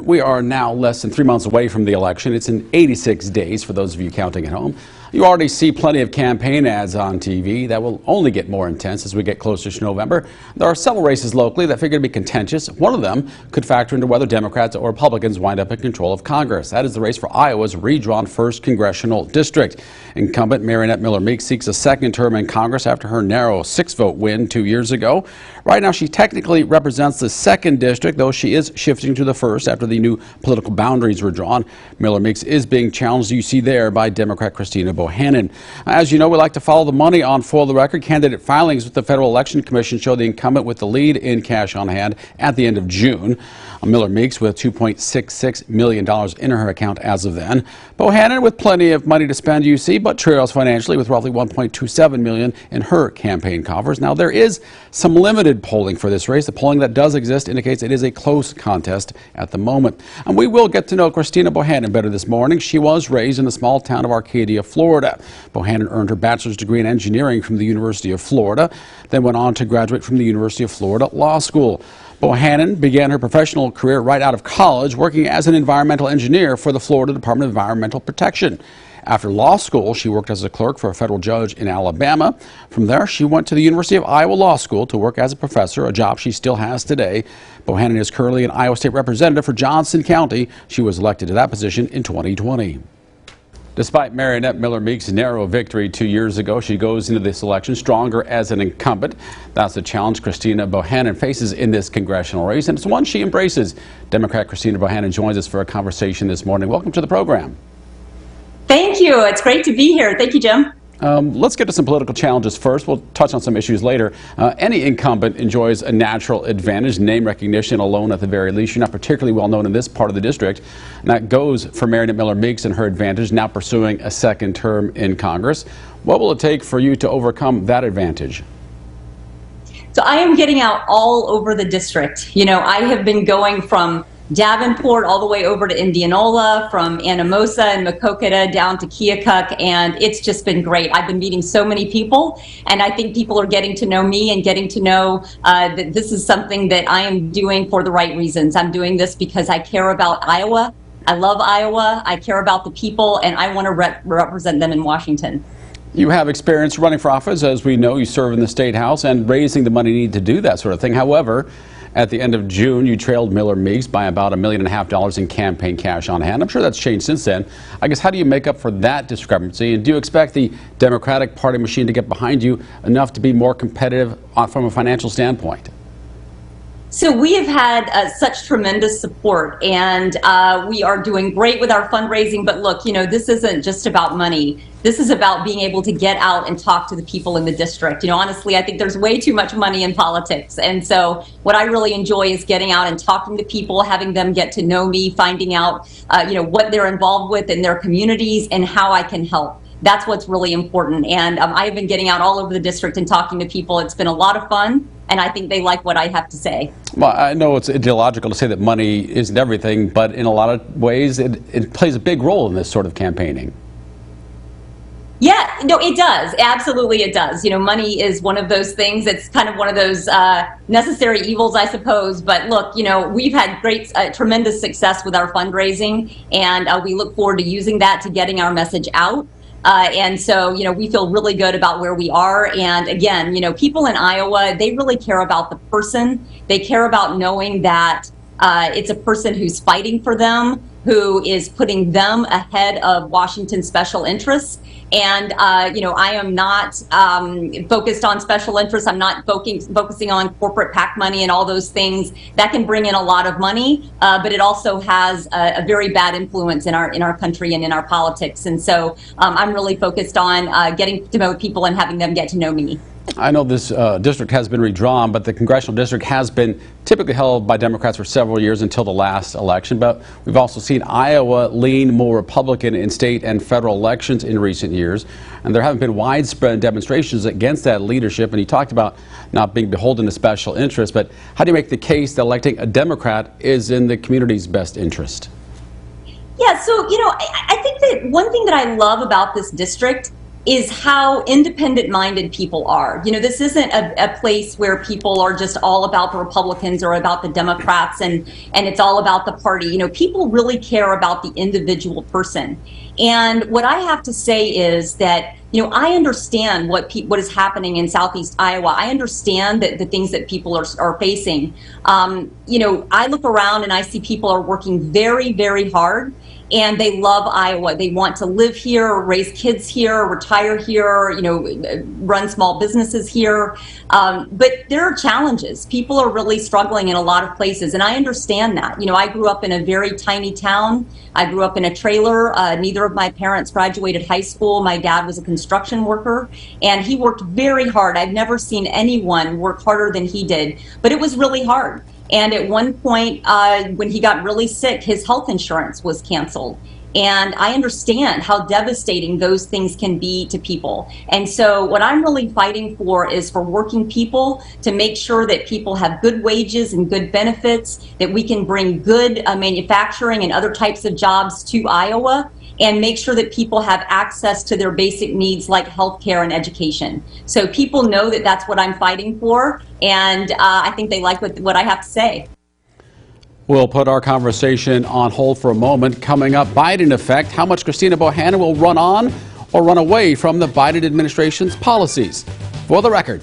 We are now less than 3 months away from the election. It's in 86 days for those of you counting at home. You already see plenty of campaign ads on TV that will only get more intense as we get closer to November. There are several races locally that figure to be contentious. One of them could factor into whether Democrats or Republicans wind up in control of Congress. That is the race for Iowa's redrawn 1st Congressional District. Incumbent Mariannette Miller-Meeks seeks a second term in Congress after her narrow 6-vote win 2 years ago. Right now, she technically represents the 2nd district, though she is shifting to the 1st after the new political boundaries were drawn. Miller-Meeks is being challenged, you see there, by Democrat Christina Bohannan. As you know, we like to follow the money on For the Record. Candidate filings with the Federal Election Commission show the incumbent with the lead in cash on hand at the end of June. Miller-Meeks with $2.66 million in her account as of then. Bohannan with plenty of money to spend, you see, but trails financially with roughly $1.27 million in her campaign coffers. Now, there is some limited polling for this race. The polling that does exist indicates it is a close contest at the moment. And we will get to know Christina Bohannan better this morning. She was raised in the small town of Arcadia, Florida. Bohannan earned her bachelor's degree in engineering from the University of Florida, then went on to graduate from the University of Florida Law School. Bohannan began her professional career right out of college, working as an environmental engineer for the Florida Department of Environmental Protection. After law school, she worked as a clerk for a federal judge in Alabama. From there, she went to the University of Iowa Law School to work as a professor, a job she still has today. Bohannan is currently an Iowa State Representative for Johnson County. She was elected to that position in 2020. Despite Mariannette Miller-Meeks' narrow victory 2 years ago, she goes into this election stronger as an incumbent. That's the challenge Christina Bohannan faces in this congressional race, and it's one she embraces. Democrat Christina Bohannan joins us for a conversation this morning. Welcome to the program. Thank you. It's great to be here. Thank you, Jim. Let's get to some political challenges first. We'll touch on some issues later. Any incumbent enjoys a natural advantage, name recognition alone at the very least. You're not particularly well known in this part of the district. And that goes for Mariannette Miller-Meeks and her advantage, now pursuing a second term in Congress. What will it take for you to overcome that advantage? So I am getting out all over the district. You know, I have been going from Davenport all the way over to Indianola, from Anamosa and Maquoketa down to Keokuk, and it's just been great. I've been meeting so many people, and I think people are getting to know me and getting to know that this is something that I am doing for the right reasons. I'm doing this because I care about Iowa. I love Iowa. I care about the people, and I want to represent them in Washington. You have experience running for office. As we know, you serve in the State House and raising the money needed to do that sort of thing. However, at the end of June, you trailed Miller-Meeks by about $1.5 million in campaign cash on hand. I'm sure that's changed since then. I guess, how do you make up for that discrepancy? And do you expect the Democratic Party machine to get behind you enough to be more competitive from a financial standpoint? So we have had such tremendous support, and we are doing great with our fundraising. But look, you know, this isn't just about money. This is about being able to get out and talk to the people in the district. You know, honestly, I think there's way too much money in politics. And so what I really enjoy is getting out and talking to people, having them get to know me, finding out, you know, what they're involved with in their communities and how I can help. That's what's really important. And I've been getting out all over the district and talking to people. It's been a lot of fun, and I think they like what I have to say. Well, I know it's ideological to say that money isn't everything, but in a lot of ways it plays a big role in this sort of campaigning. Yeah, no, it does. Absolutely, it does. You know, money is one of those things. It's kind of one of those necessary evils, I suppose. But look, you know, we've had great, tremendous success with our fundraising, and we look forward to using that to getting our message out. And so, you know, we feel really good about where we are. And again, you know, people in Iowa, they really care about the person. They care about knowing that it's a person who's fighting for them, who is putting them ahead of Washington's special interests. And, you know, I am not focused on special interests. I'm not focusing on corporate PAC money and all those things. That can bring in a lot of money, but it also has a very bad influence in our country and in our politics. And so I'm really focused on getting to know people and having them get to know me. I know this district has been redrawn, but the congressional district has been typically held by Democrats for several years until the last election. But we've also seen Iowa lean more Republican in state and federal elections in recent years. And there haven't been widespread demonstrations against that leadership. And he talked about not being beholden to special interests. But how do you make the case that electing a Democrat is in the community's best interest? Yeah, so, you know, I think that one thing that I love about this district is how independent-minded people are. You know, this isn't a place where people are just all about the Republicans or about the Democrats and it's all about the party. You know, people really care about the individual person. And what I have to say is that, you know, I understand what is happening in Southeast Iowa. I understand that the things that people are facing. You know, I look around and I see people are working very, very hard. And they love Iowa. They want to live here, raise kids here, retire here, you know, run small businesses here. But there are challenges. People are really struggling in a lot of places, and I understand that. You know, I grew up in a very tiny town. I grew up in a trailer. Neither of my parents graduated high school. My dad was a construction worker, and he worked very hard. I've never seen anyone work harder than he did, but it was really hard. And at one point, when he got really sick, his health insurance was canceled. And I understand how devastating those things can be to people. And so what I'm really fighting for is for working people to make sure that people have good wages and good benefits, that we can bring good manufacturing and other types of jobs to Iowa, and make sure that people have access to their basic needs like healthcare and education. So people know that that's what I'm fighting for, and I think they like what I have to say. We'll put our conversation on hold for a moment. Coming up, Biden effect, how much Christina Bohannan will run on or run away from the Biden administration's policies. For the Record.